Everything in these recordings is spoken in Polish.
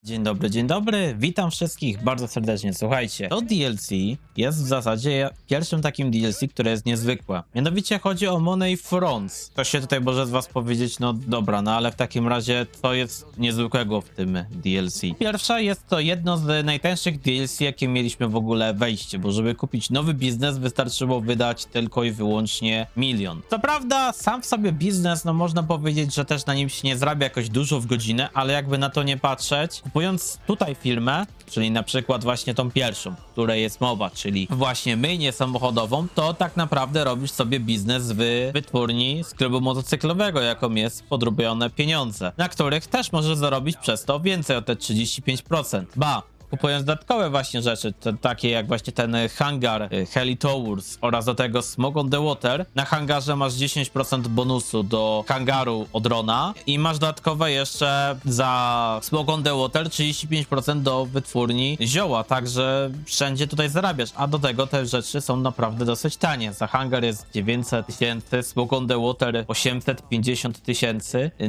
Dzień dobry, witam wszystkich bardzo serdecznie. Słuchajcie, to DLC jest w zasadzie pierwszym takim DLC, które jest niezwykłe. Mianowicie chodzi o Money Fronts. Ktoś się tutaj może z was powiedzieć, no dobra, no ale w takim razie co jest niezwykłego w tym DLC? Pierwsza jest to jedno z najtańszych DLC, jakie mieliśmy w ogóle wejście, bo żeby kupić nowy biznes wystarczyło wydać tylko i wyłącznie 1 000 000. Co prawda sam w sobie biznes, no można powiedzieć, że też na nim się nie zarabia jakoś dużo w godzinę, ale jakby na to nie patrzeć, kupując tutaj firmę, czyli na przykład właśnie tą pierwszą, której jest mowa, czyli właśnie myjnię samochodową, to tak naprawdę robisz sobie biznes w wytwórni sklepu motocyklowego, jaką jest podrobione pieniądze, na których też możesz zarobić przez to więcej o te 35%. Ba, kupując dodatkowe właśnie rzeczy, takie jak właśnie ten hangar Heli Towers oraz do tego Smoke on the Water. Na hangarze masz 10% bonusu do hangaru od Rona i masz dodatkowe jeszcze za Smoke on the Water 35% do wytwórni zioła, także wszędzie tutaj zarabiasz, a do tego te rzeczy są naprawdę dosyć tanie. Za hangar jest 900 000, Smoke on the Water 850 000.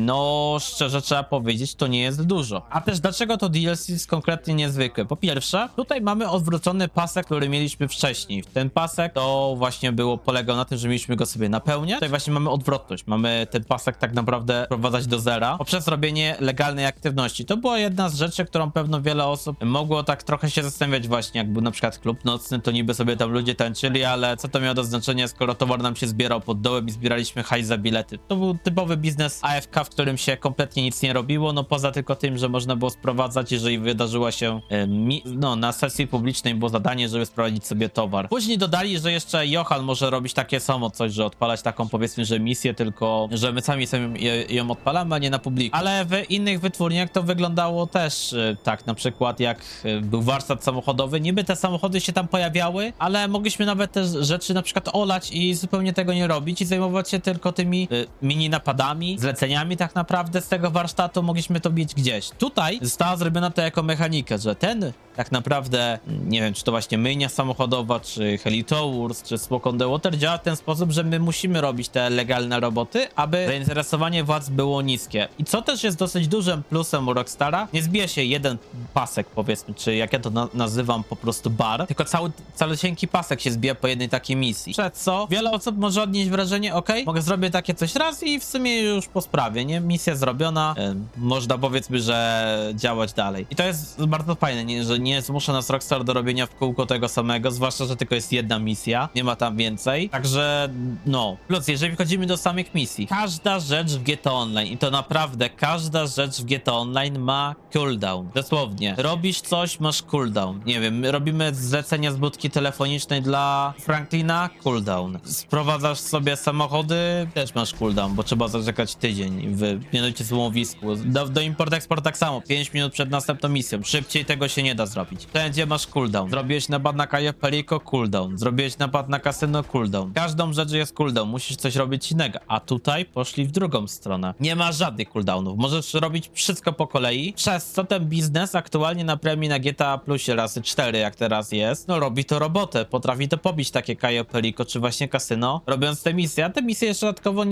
No szczerze trzeba powiedzieć, to nie jest dużo. A też dlaczego to DLC jest konkretnie niezwykłe? Po pierwsze, tutaj mamy odwrócony pasek, który mieliśmy wcześniej. Ten pasek to właśnie polegał na tym, że mieliśmy go sobie napełniać. Tutaj właśnie mamy odwrotność. Mamy ten pasek tak naprawdę wprowadzać do zera poprzez robienie legalnej aktywności. To była jedna z rzeczy, którą pewno wiele osób mogło tak trochę się zastanawiać właśnie, jak był na przykład klub nocny, to niby sobie tam ludzie tańczyli, ale co to miało do znaczenia, skoro towar nam się zbierał pod dołem i zbieraliśmy hajs za bilety. To był typowy biznes AFK, w którym się kompletnie nic nie robiło, no poza tylko tym, że można było sprowadzać, jeżeli wydarzyła się na sesji publicznej było zadanie, żeby sprowadzić sobie towar. Później dodali, że jeszcze Johan może robić takie samo coś, że odpalać taką powiedzmy, że misję, tylko że my sami sobie ją odpalamy, a nie na publiku. Ale w innych wytwórniach to wyglądało też tak, na przykład jak był warsztat samochodowy, niby te samochody się tam pojawiały, ale mogliśmy nawet te rzeczy na przykład olać i zupełnie tego nie robić i zajmować się tylko tymi mini napadami, zleceniami tak naprawdę z tego warsztatu mogliśmy to mieć gdzieś. Tutaj została zrobiona to jako mechanika, że ten tak naprawdę, nie wiem, czy to właśnie myjnia samochodowa, czy Heli Towers, czy Smoke on the Water działa w ten sposób, że my musimy robić te legalne roboty, aby zainteresowanie władz było niskie. I co też jest dosyć dużym plusem u Rockstara, nie zbije się jeden pasek, powiedzmy, czy jak ja to nazywam po prostu bar, tylko calusieńki pasek się zbija po jednej takiej misji. Przez co wiele osób może odnieść wrażenie, mogę zrobić takie coś raz i w sumie już po sprawie, nie? Misja zrobiona, można powiedzmy, że działać dalej. I to jest bardzo fajne, że nie zmusza nas Rockstar do robienia w kółko tego samego, zwłaszcza, że tylko jest jedna misja, nie ma tam więcej, także no. Plus, jeżeli wchodzimy do samych misji, każda rzecz w GTA Online i to naprawdę każda rzecz w GTA Online ma cooldown, dosłownie. Robisz coś, masz cooldown, nie wiem, robimy zlecenia z budki telefonicznej dla Franklina, cooldown. Sprowadzasz sobie samochody, też masz cooldown, bo trzeba zaczekać tydzień w mianowicie złomowisku. Do import-export tak samo, 5 minut przed następną misją, szybciej tego się nie da zrobić. Wszędzie masz cooldown. Zrobiłeś napad na Cayo Perico, cooldown. Zrobiłeś napad na kasyno, cooldown. Każdą rzecz jest cooldown. Musisz coś robić innego. A tutaj poszli w drugą stronę. Nie ma żadnych cooldownów. Możesz robić wszystko po kolei, przez co ten biznes aktualnie na premii na GTA Plusie razy 4, jak teraz jest, no robi to robotę. Potrafi to pobić takie Cayo Perico, czy właśnie kasyno, robiąc te misje. A te misje jeszcze dodatkowo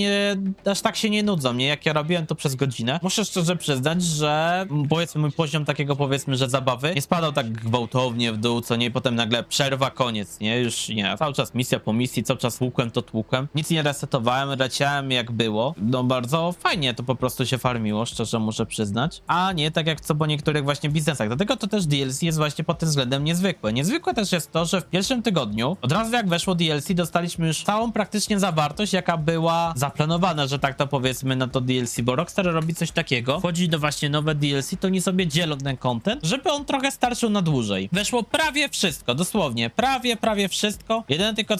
aż tak się nie nudzą, nie? Jak ja robiłem to przez godzinę. Muszę szczerze przyznać, że powiedzmy mój poziom takiego powiedzmy, że zabawy nie spadał tak gwałtownie w dół, co nie, potem nagle przerwa, koniec, nie, już nie, cały czas misja po misji, cały czas łukłem to tłukłem, nic nie resetowałem, leciałem jak było, no bardzo fajnie to po prostu się farmiło, szczerze muszę przyznać, a nie tak jak co po niektórych właśnie biznesach, dlatego to też DLC jest właśnie pod tym względem niezwykłe. Niezwykłe też jest to, że w pierwszym tygodniu, od razu jak weszło DLC, dostaliśmy już całą praktycznie zawartość, jaka była zaplanowana, że tak to powiedzmy na to DLC, bo Rockstar robi coś takiego, wchodzi do właśnie nowe DLC, to oni sobie dzielą ten content, żeby on trochę starczył na dłużej. Weszło prawie wszystko, dosłownie, prawie wszystko. Jedyne tylko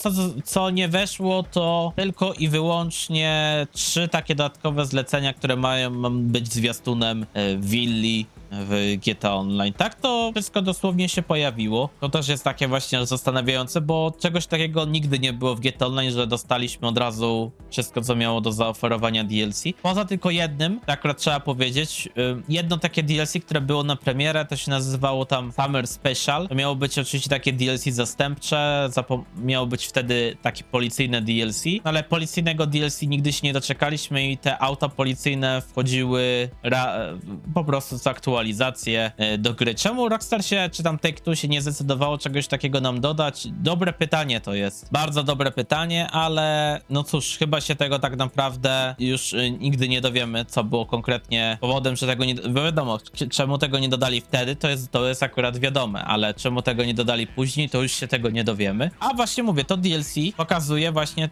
co nie weszło, to tylko i wyłącznie 3 takie dodatkowe zlecenia, które mają być zwiastunem willi w GTA Online. Tak to wszystko dosłownie się pojawiło. To też jest takie właśnie zastanawiające, bo czegoś takiego nigdy nie było w GTA Online, że dostaliśmy od razu wszystko, co miało do zaoferowania DLC. Poza tylko jednym, tak akurat trzeba powiedzieć, jedno takie DLC, które było na premierę, to się nazywało tam Summer Special. To miało być oczywiście takie DLC zastępcze, miało być wtedy takie policyjne DLC, ale policyjnego DLC nigdy się nie doczekaliśmy i te auta policyjne wchodziły po prostu co aktualnie aktualizację do gry. Czemu Rockstar się, czy tam Take-Two się nie zdecydowało czegoś takiego nam dodać? Dobre pytanie to jest. Bardzo dobre pytanie, ale no cóż, chyba się tego tak naprawdę już nigdy nie dowiemy, co było konkretnie powodem, że tego nie... Wiadomo, czemu tego nie dodali wtedy, to jest akurat wiadome, ale czemu tego nie dodali później, to już się tego nie dowiemy. A właśnie mówię, to DLC pokazuje właśnie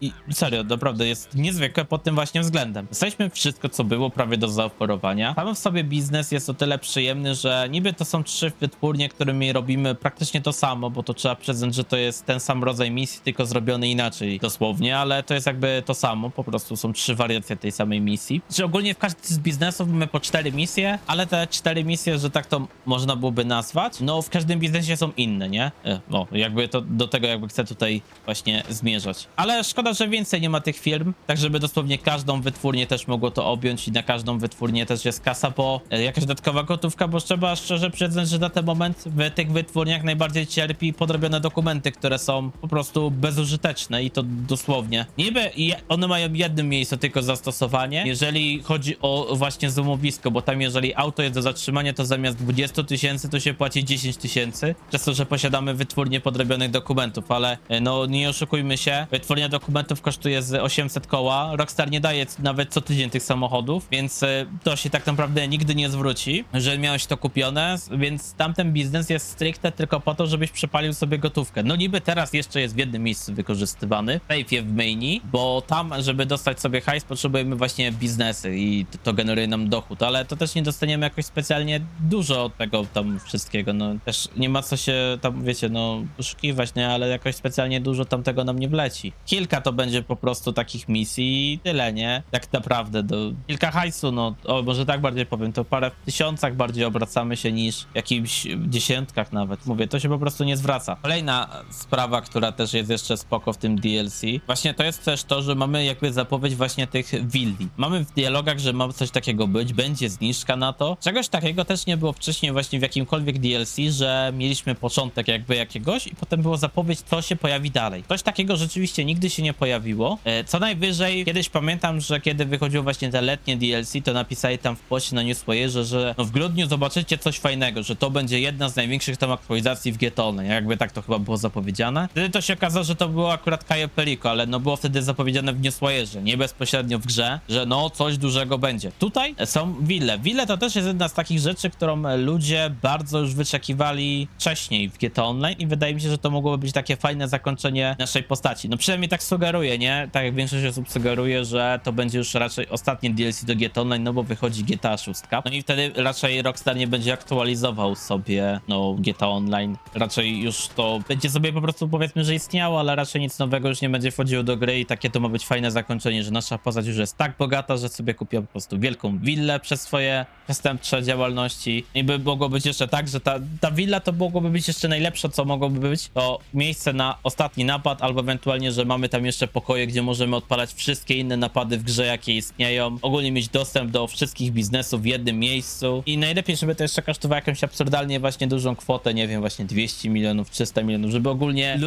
i serio, naprawdę jest niezwykłe pod tym właśnie względem. Jesteśmy wszystko, co było prawie do zaoferowania. Sam w sobie biznes jest o tyle przyjemny, że niby to są 3 wytwórnie, którymi robimy praktycznie to samo, bo to trzeba przyznać, że to jest ten sam rodzaj misji, tylko zrobiony inaczej dosłownie, ale to jest jakby to samo, po prostu są 3 wariacje tej samej misji. Czy ogólnie w każdym z biznesów mamy po 4 misje, ale te 4 misje, że tak to można byłoby nazwać, no w każdym biznesie są inne, nie? No, jakby to do tego jakby chcę tutaj właśnie zmierzać. Ale szkoda, że więcej nie ma tych firm, tak żeby dosłownie każdą wytwórnię też mogło to objąć i na każdą wytwórnię też jest kasa, bo jakaś dodatkowa gotówka, bo trzeba szczerze przyznać, że na ten moment w tych wytwórniach najbardziej cierpi podrobione dokumenty, które są po prostu bezużyteczne i to dosłownie. Niby one mają w jednym miejscu tylko zastosowanie, jeżeli chodzi o właśnie złomowisko, bo tam jeżeli auto jest do zatrzymania, to zamiast 20 000 to się płaci 10 000, przez to, że posiadamy wytwórnię podrobionych dokumentów, ale no nie oszukujmy się, wytwórnia dokumentów kosztuje z 800 koła, Rockstar nie daje nawet co tydzień tych samochodów, więc to się tak naprawdę nigdy nie zwróci, że miałeś to kupione, więc tamten biznes jest stricte tylko po to, żebyś przepalił sobie gotówkę. No niby teraz jeszcze jest w jednym miejscu wykorzystywany, w safe'ie w mainie, bo tam, żeby dostać sobie hajs, potrzebujemy właśnie biznesy i to generuje nam dochód, ale to też nie dostaniemy jakoś specjalnie dużo od tego tam wszystkiego, no też nie ma co się tam, wiecie, no poszukiwać, nie, ale jakoś specjalnie dużo tam tego nam nie wleci. Kilka to będzie po prostu takich misji i tyle, nie? Tak naprawdę, kilka hajsu, no, może tak bardziej powiem, to parę w tysiącach bardziej obracamy się niż w jakichś dziesiątkach nawet. Mówię, to się po prostu nie zwraca. Kolejna sprawa, która też jest jeszcze spoko w tym DLC, właśnie to jest też to, że mamy jakby zapowiedź właśnie tych willi. Mamy w dialogach, że ma coś takiego być, będzie zniżka na to. Czegoś takiego też nie było wcześniej właśnie w jakimkolwiek DLC, że mieliśmy początek jakby jakiegoś i potem było zapowiedź, co się pojawi dalej. Coś takiego rzeczywiście nigdy się nie pojawiło. Co najwyżej, kiedyś pamiętam, że kiedy wychodziło właśnie te letnie DLC, to napisali tam w poście na Newswayerze, że no w grudniu zobaczycie coś fajnego, że to będzie jedna z największych tam aktualizacji w GTA Online. Jakby tak to chyba było zapowiedziane. Wtedy to się okazało, że to było akurat Cayo Perico, ale no było wtedy zapowiedziane w Newswayerze, nie bezpośrednio w grze, że no coś dużego będzie. Tutaj są wille. Wille to też jest jedna z takich rzeczy, którą ludzie bardzo już wyczekiwali wcześniej w GTA Online i wydaje mi się, że to mogłoby być takie fajne zakończenie naszej postaci. No przynajmniej tak sugeruje, nie? Tak jak większość osób sugeruje, że to będzie już raczej ostatnie DLC do GTA Online, no bo wychodzi GTA 6. No i wtedy raczej Rockstar nie będzie aktualizował sobie, no, GTA Online. Raczej już to będzie sobie po prostu, powiedzmy, że istniało, ale raczej nic nowego już nie będzie wchodziło do gry i takie to ma być fajne zakończenie, że nasza postać już jest tak bogata, że sobie kupiła po prostu wielką willę przez swoje przestępcze działalności. I by mogło być jeszcze tak, że ta willa to mogłoby być jeszcze najlepsze, co mogłoby być, to miejsce na ostatni napad, albo ewentualnie, że mamy tam jeszcze pokoje, gdzie możemy odpalać wszystkie inne napady w grze, jakie istnieją. Ogólnie mieć dostęp do wszystkich biznesów w jednym miejscu. I najlepiej, żeby to jeszcze kosztowało jakąś absurdalnie właśnie dużą kwotę, nie wiem, właśnie 200 milionów, 300 milionów, żeby ogólnie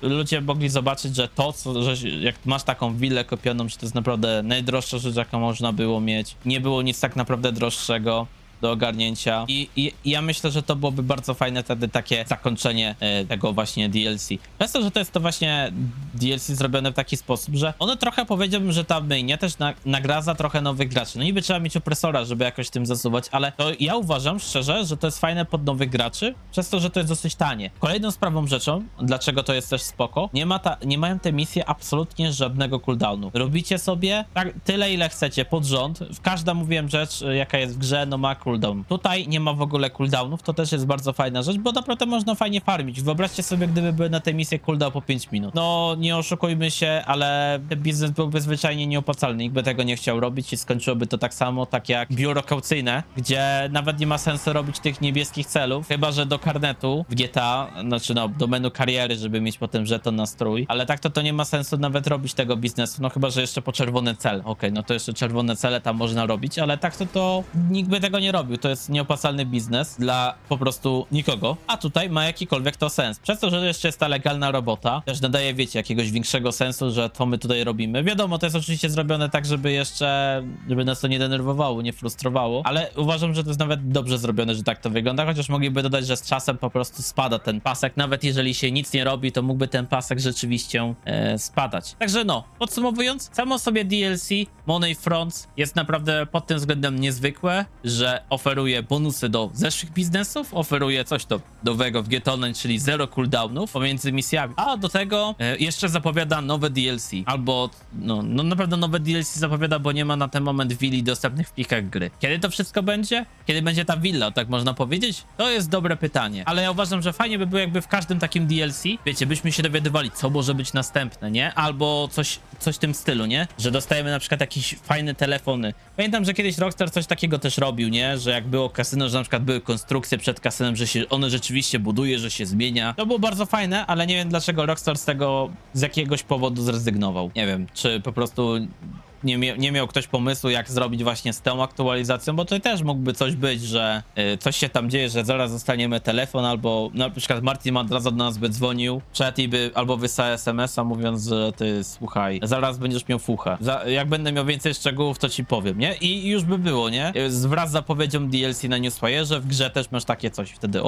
ludzie mogli zobaczyć, że że jak masz taką willę kupioną, że to jest naprawdę najdroższa rzecz, jaką można było mieć. Nie było nic tak naprawdę droższego do ogarnięcia i ja myślę, że to byłoby bardzo fajne wtedy takie zakończenie tego właśnie DLC. Przez to, że to jest to właśnie DLC zrobione w taki sposób, że ono trochę, powiedziałbym, że ta mainia też nagradza trochę nowych graczy. No niby trzeba mieć opresora, żeby jakoś tym zasuwać, ale to ja uważam szczerze, że to jest fajne pod nowych graczy, przez to, że to jest dosyć tanie. Kolejną sprawą rzeczą, dlaczego to jest też spoko, nie mają te misje absolutnie żadnego cooldownu. Robicie sobie tak, tyle, ile chcecie pod rząd. Każda, mówiłem, rzecz, jaka jest w grze, no ma cooldown. Tutaj nie ma w ogóle cooldownów, to też jest bardzo fajna rzecz, bo naprawdę można fajnie farmić. Wyobraźcie sobie, gdyby były na tej misji cooldown po 5 minut. No, nie oszukujmy się, ale biznes byłby zwyczajnie nieopłacalny. Nikt by tego nie chciał robić i skończyłoby to tak samo, tak jak biuro kaucyjne, gdzie nawet nie ma sensu robić tych niebieskich celów, chyba że do karnetu w GTA, znaczy no, do menu kariery, żeby mieć potem żeton na strój, ale tak to nie ma sensu nawet robić tego biznesu, no chyba że jeszcze po czerwony cel. Okej, no to jeszcze czerwone cele tam można robić, ale tak to nikt by tego nie robił. robił, to jest nieopłacalny biznes dla po prostu nikogo, a tutaj ma jakikolwiek to sens. Przez to, że jeszcze jest ta legalna robota, też nadaje, wiecie, jakiegoś większego sensu, że to my tutaj robimy. Wiadomo, to jest oczywiście zrobione tak, żeby nas to nie denerwowało, nie frustrowało, ale uważam, że to jest nawet dobrze zrobione, że tak to wygląda, chociaż mogliby dodać, że z czasem po prostu spada ten pasek, nawet jeżeli się nic nie robi, to mógłby ten pasek rzeczywiście spadać. Także no, podsumowując, samo sobie DLC Money Fronts jest naprawdę pod tym względem niezwykłe, że oferuje bonusy do zeszłych biznesów, oferuje coś nowego w Get Online, czyli zero cooldownów pomiędzy misjami, a do tego jeszcze zapowiada nowe DLC, albo no na pewno nowe DLC zapowiada, bo nie ma na ten moment willi dostępnych w plikach gry. Kiedy to wszystko będzie? Kiedy będzie ta willa, tak można powiedzieć? To jest dobre pytanie, ale ja uważam, że fajnie by było jakby w każdym takim DLC, wiecie, byśmy się dowiadywali, co może być następne, nie? Albo coś w tym stylu, nie? Że dostajemy na przykład jakieś fajne telefony. Pamiętam, że kiedyś Rockstar coś takiego też robił, nie? Że jak było kasyno, że na przykład były konstrukcje przed kasynem, że się one rzeczywiście buduje, że się zmienia. To było bardzo fajne, ale nie wiem dlaczego Rockstar z tego z jakiegoś powodu zrezygnował. Nie wiem, czy po prostu nie miał ktoś pomysłu, jak zrobić właśnie z tą aktualizacją, bo tutaj też mógłby coś być, że coś się tam dzieje, że zaraz dostaniemy telefon, albo na przykład Martin od razu do nas by dzwonił, przed i albo wysłał SMS-a mówiąc, że ty słuchaj, zaraz będziesz miał fuchę. Jak będę miał więcej szczegółów, to ci powiem, nie? I już by było, nie? Wraz z zapowiedzią DLC na Newsfire, w grze też masz takie coś wtedy,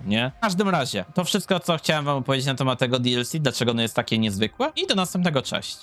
nie? W każdym razie, to wszystko, co chciałem wam opowiedzieć na temat tego DLC, dlaczego ono jest takie niezwykłe i do następnego, cześć.